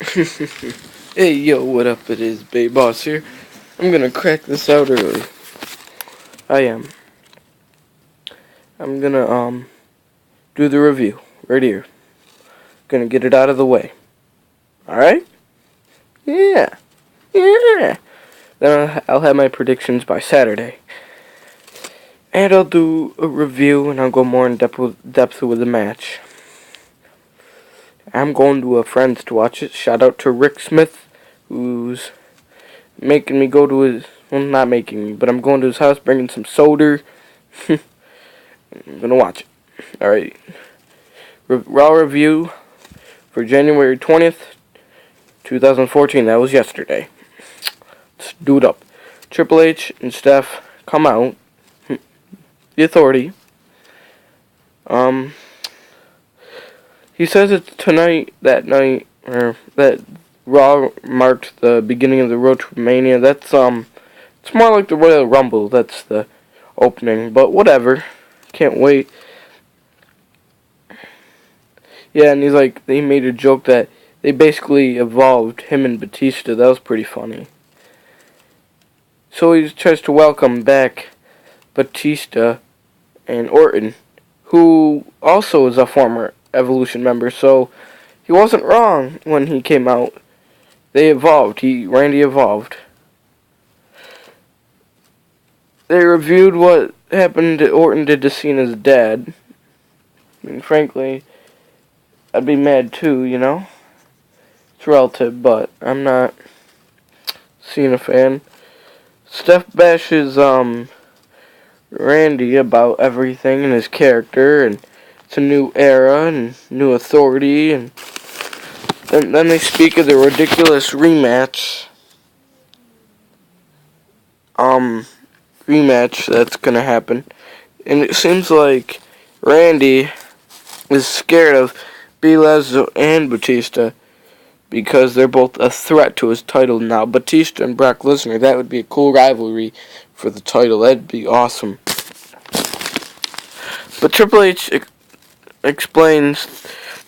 Hey yo, what up? It is Bay Boss here. I'm gonna crack this out early. I am. I'm gonna do the review right here. Gonna get it out of the way. Alright? Yeah. Yeah. Then I'll have my predictions by Saturday. And I'll do a review and I'll go more in depth with the match. I'm going to a friend's to watch it. Shout out to Rick Smith, who's making me go to his... Well, not making me, but I'm going to his house, bringing some soda. I'm gonna watch it. Alright. Raw review for January 20th, 2014. That was yesterday. Let's do it up. Triple H and Steph come out. The Authority. He says it's tonight, that night, or that Raw marked the beginning of the road to Mania. That's, it's more like the Royal Rumble. That's the opening, but whatever. Can't wait. Yeah, and he made a joke that they basically evolved him and Batista. That was pretty funny. So he tries to welcome back Batista and Orton, who also is a former Evolution member, so he wasn't wrong when he came out. They evolved. Randy evolved. They reviewed what happened to Orton did to Cena's dad. I mean, frankly, I'd be mad too, you know? It's relative, but I'm not Cena fan. Steph bashes, Randy about everything and his character, and it's a new era and new authority, and then they speak of the ridiculous rematch that's gonna happen, and it seems like Randy is scared of Lesnar and Batista because they're both a threat to his title now. Batista and Brock Lesnar, that would be a cool rivalry for the title. That'd be awesome. But Triple H explains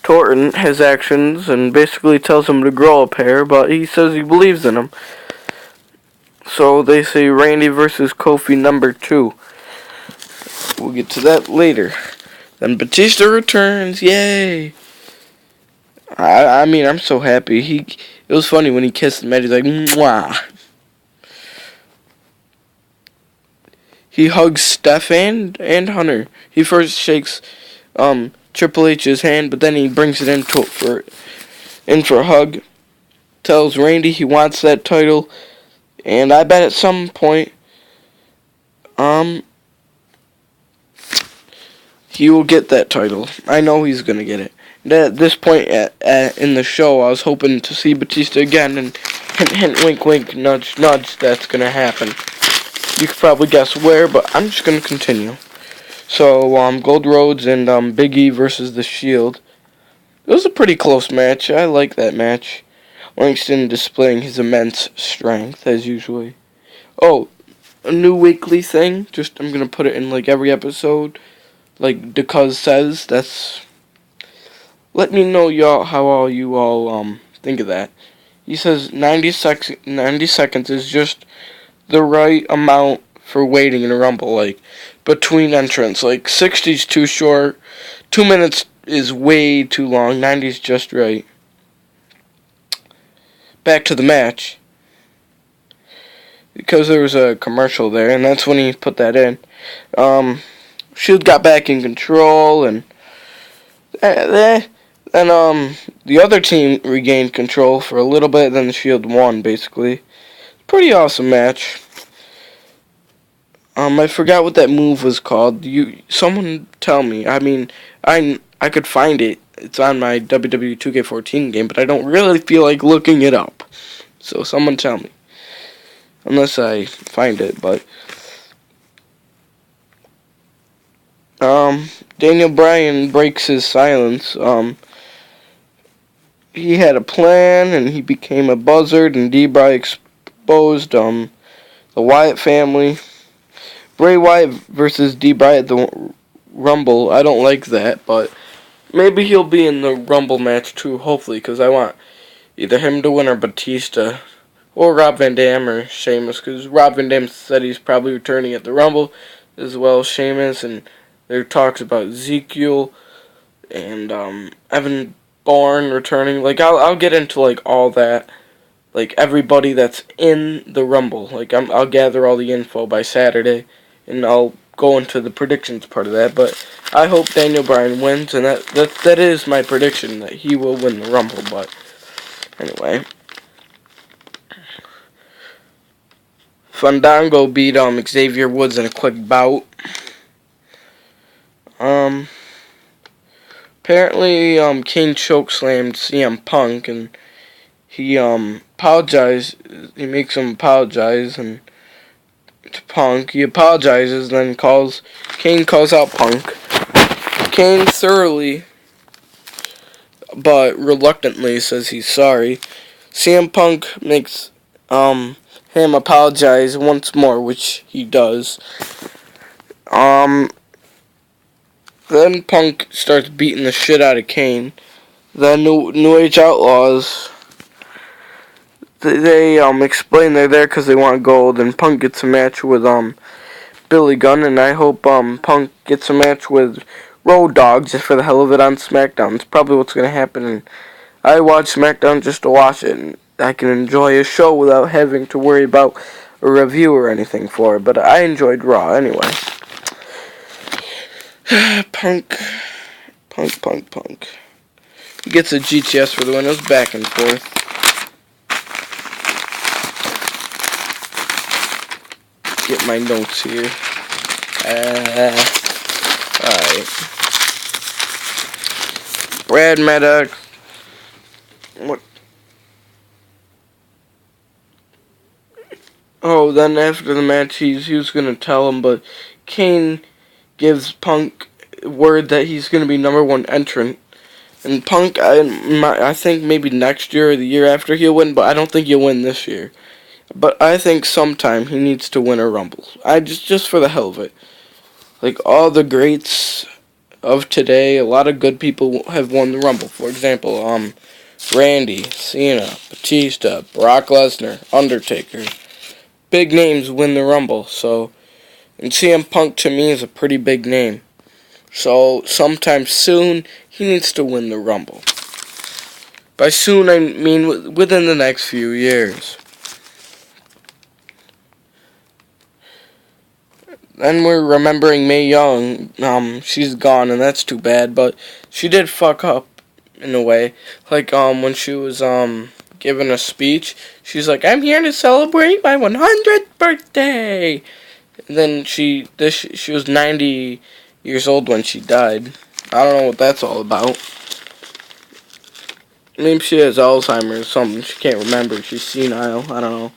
to Orton his actions and basically tells him to grow a pair, but he says he believes in him. So they say Randy versus Kofi number 2. We'll get to that later. Then Batista returns, yay! I mean, I'm so happy. It was funny when he kissed him, he's like, mwah. He hugs Steph and Hunter. He first shakes Triple H's hand, but then he brings it in for a hug. Tells Randy he wants that title, and I bet at some point he will get that title. I know he's gonna get it. And at this point in the show, I was hoping to see Batista again, and hint, wink, wink, nudge, nudge. That's gonna happen. You could probably guess where, but I'm just gonna continue. So, Gold Rhodes and Big E versus The Shield. It was a pretty close match. I like that match. Langston displaying his immense strength, as usually. Oh, a new weekly thing. I'm gonna put it in, like, every episode. Like DeCuz says. Let me know, y'all, how all you all, think of that. He says 90 seconds is just the right amount for waiting in a Rumble, like, between entrants. Like, 60's too short, 2 minutes is way too long, 90's just right. Back to the match. Because there was a commercial there, and that's when he put that in. Shield got back in control, and then the other team regained control for a little bit, then the Shield won, basically. Pretty awesome match. I forgot what that move was called. Someone tell me. I mean, I could find it. It's on my WWE 2K14 game, but I don't really feel like looking it up. So someone tell me. Unless I find it, but Daniel Bryan breaks his silence. He had a plan, and he became a buzzard, and D-Bry exposed the Wyatt family. Bray Wyatt versus D-Bry at the Rumble. I don't like that, but maybe he'll be in the Rumble match too, hopefully, because I want either him to win or Batista. Or Rob Van Dam or Sheamus, because Rob Van Dam said he's probably returning at the Rumble, as well as Sheamus, and there are talks about Ezekiel and Evan Bourne returning. Like, I'll get into like all that, like everybody that's in the Rumble. Like, I'll gather all the info by Saturday, and I'll go into the predictions part of that. But I hope Daniel Bryan wins, and that is my prediction, that he will win the Rumble. But anyway. Fandango beat Xavier Woods in a quick bout. Apparently Kane chokeslammed CM Punk, and he apologized. He makes him apologize, and to Punk he apologizes. Then Kane calls out Punk. Kane thoroughly but reluctantly says he's sorry. CM Punk makes him apologize once more, which he does. Then Punk starts beating the shit out of Kane. The New Age Outlaws, they explain they're there because they want gold, and Punk gets a match with Billy Gunn, and I hope Punk gets a match with Road Dogg just for the hell of it on SmackDown. It's probably what's going to happen, and I watch SmackDown just to watch it, and I can enjoy a show without having to worry about a review or anything for it. But I enjoyed Raw anyway. Punk. He gets a GTS for the win. It was back and forth. Get my notes here. Alright. Brad Maddox. What? Oh, then after the match, he was going to tell him, but Kane gives Punk word that he's going to be number one entrant. And Punk, I think maybe next year or the year after he'll win, but I don't think he'll win this year. But I think sometime he needs to win a Rumble. Just for the hell of it. Like, all the greats of today, a lot of good people have won the Rumble. For example, Randy, Cena, Batista, Brock Lesnar, Undertaker. Big names win the Rumble, so... And CM Punk, to me, is a pretty big name. So, sometime soon, he needs to win the Rumble. By soon, I mean within the next few years. Then we're remembering Mae Young. She's gone, and that's too bad, but she did fuck up, in a way. Like, when she was, giving a speech, she's like, "I'm here to celebrate my 100th birthday!" And then she was 90 years old when she died. I don't know what that's all about. Maybe she has Alzheimer's or something. She can't remember. She's senile. I don't know.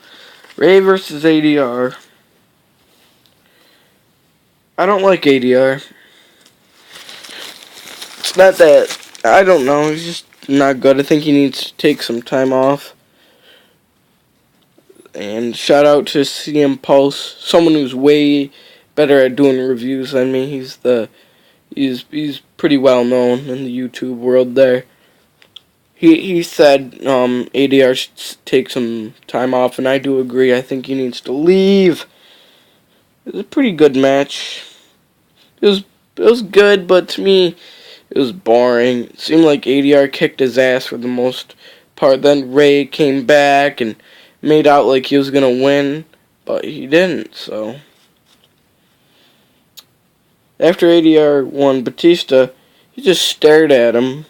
Ray versus ADR. I don't like ADR. It's not that... I don't know. He's just not good. I think he needs to take some time off. And shout out to CM Pulse, someone who's way better at doing reviews than me. He's pretty well known in the YouTube world there. He said ADR should take some time off, and I do agree. I think he needs to leave. It was a pretty good match. It was good, but to me, it was boring. It seemed like ADR kicked his ass for the most part. Then Ray came back and made out like he was gonna win, but he didn't, so. After ADR won Batista, he just stared at him.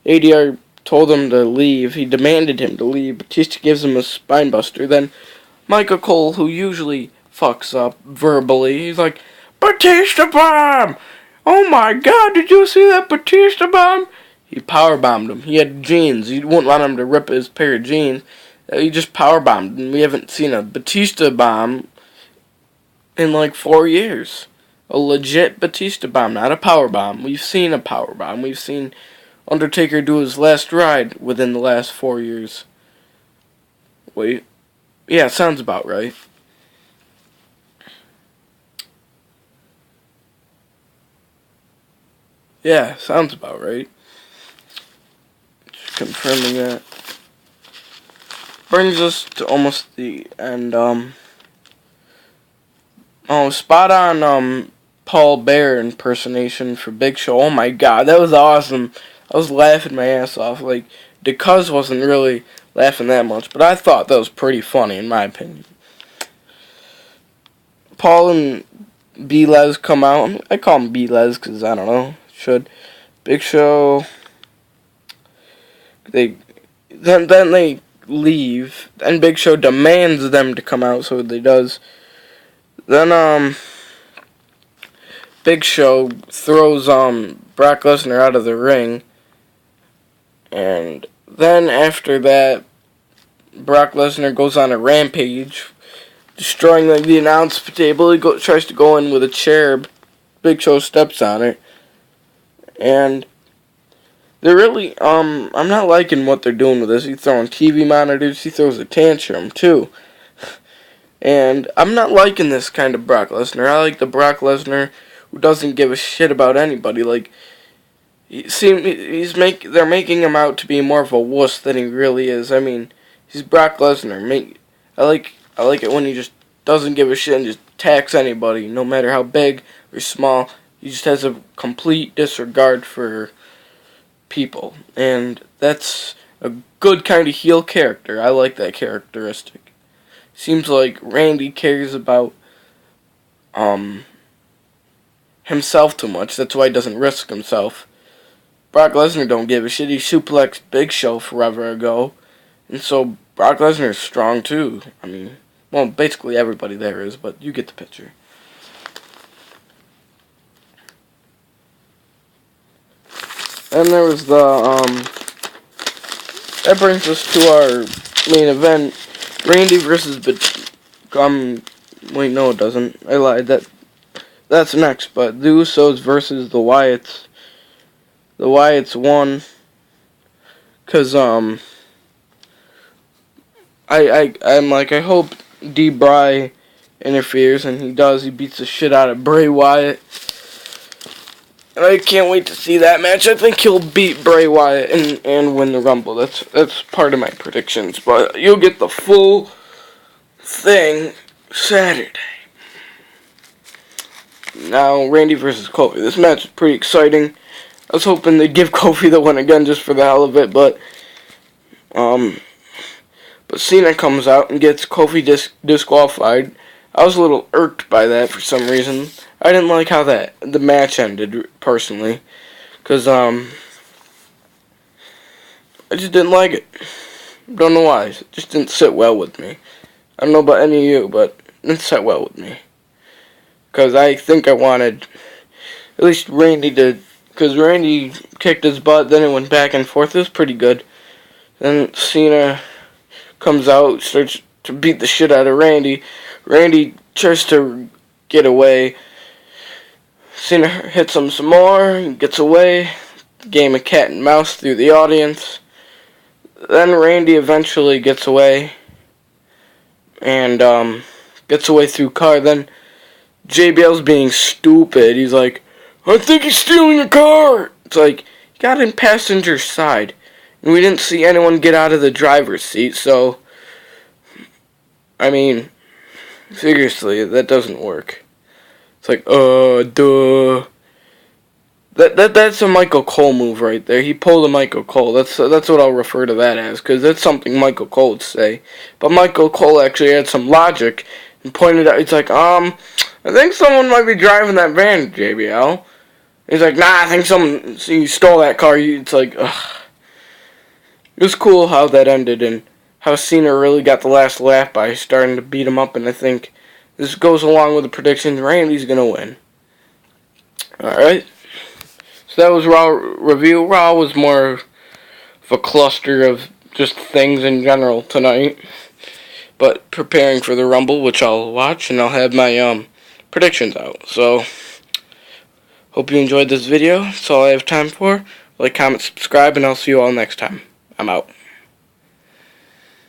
ADR told him to leave. He demanded him to leave. Batista gives him a spinebuster. Then Michael Cole, who usually fucks up verbally, he's like, "Batista bomb! Oh my god, did you see that Batista bomb?" He powerbombed him. He had jeans. He wouldn't want him to rip his pair of jeans. He just powerbombed, and we haven't seen a Batista bomb in like 4 years. A legit Batista bomb, not a power bomb. We've seen a power bomb. We've seen Undertaker do his last ride within the last 4 years. Wait. Yeah, sounds about right. Yeah, sounds about right. Just confirming that. brings us to almost the end. Oh, spot on, Paul Bear impersonation for Big Show. Oh my god, that was awesome. I was laughing my ass off. Like, DeCuz wasn't really laughing that much, but I thought that was pretty funny, in my opinion. Paul and B-Les come out. I call him B-Les because, I don't know, should. Big Show, then they leave, and Big Show demands them to come out, so they does. Then, Big Show throws, Brock Lesnar out of the ring, and then after that, Brock Lesnar goes on a rampage, destroying, like, the announce table. He tries to go in with a chair. Big Show steps on it, and they're really, I'm not liking what they're doing with this. He's throwing TV monitors. He throws a tantrum, too. And I'm not liking this kind of Brock Lesnar. I like the Brock Lesnar who doesn't give a shit about anybody. Like, they're making him out to be more of a wuss than he really is. I mean, he's Brock Lesnar. I like it when he just doesn't give a shit and just attacks anybody, no matter how big or small. He just has a complete disregard for people, and that's a good kind of heel character. I like that characteristic. Seems like Randy cares about himself too much. That's why he doesn't risk himself. Brock Lesnar don't give a shit. He suplexed Big Show forever ago, and so Brock Lesnar is strong too. I mean, well, basically everybody there is, but you get the picture. And there was that brings us to our main event, Randy versus wait, no it doesn't. I lied. That's next, but the Usos versus the Wyatts. The Wyatts won, cause I'm like, I hope D-Bry interferes, and he does. He beats the shit out of Bray Wyatt. And I can't wait to see that match. I think he'll beat Bray Wyatt and win the Rumble. That's part of my predictions. But you'll get the full thing Saturday. Now, Randy versus Kofi. This match is pretty exciting. I was hoping they'd give Kofi the win again just for the hell of it, but Cena comes out and gets Kofi disqualified. I was a little irked by that for some reason. I didn't like how the match ended, personally, because I just didn't like it. Don't know why. It just didn't sit well with me. I don't know about any of you, but it didn't sit well with me. Because I think I wanted at least Randy to, because Randy kicked his butt, then it went back and forth. It was pretty good. Then Cena comes out, starts to beat the shit out of Randy. Randy tries to get away. Cena hits him some more, he gets away. Game of cat and mouse through the audience. Then Randy eventually gets away. And gets away through car. Then JBL's being stupid. He's like, I think he's stealing a car. It's like, he got in passenger side. And we didn't see anyone get out of the driver's seat, so I mean, seriously, that doesn't work. It's like, duh. That's a Michael Cole move right there. He pulled a Michael Cole. That's what I'll refer to that as, because that's something Michael Cole would say. But Michael Cole actually had some logic and pointed out. He's like, I think someone might be driving that van, JBL. He's like, nah, I think someone stole that car. It's like, ugh. It was cool how that ended and how Cena really got the last laugh by starting to beat him up, and I think this goes along with the predictions. Randy's going to win. Alright. So that was Raw review. Raw was more of a cluster of just things in general tonight. But preparing for the Rumble, which I'll watch, and I'll have my predictions out. So, hope you enjoyed this video. That's all I have time for. Like, comment, subscribe, and I'll see you all next time. I'm out.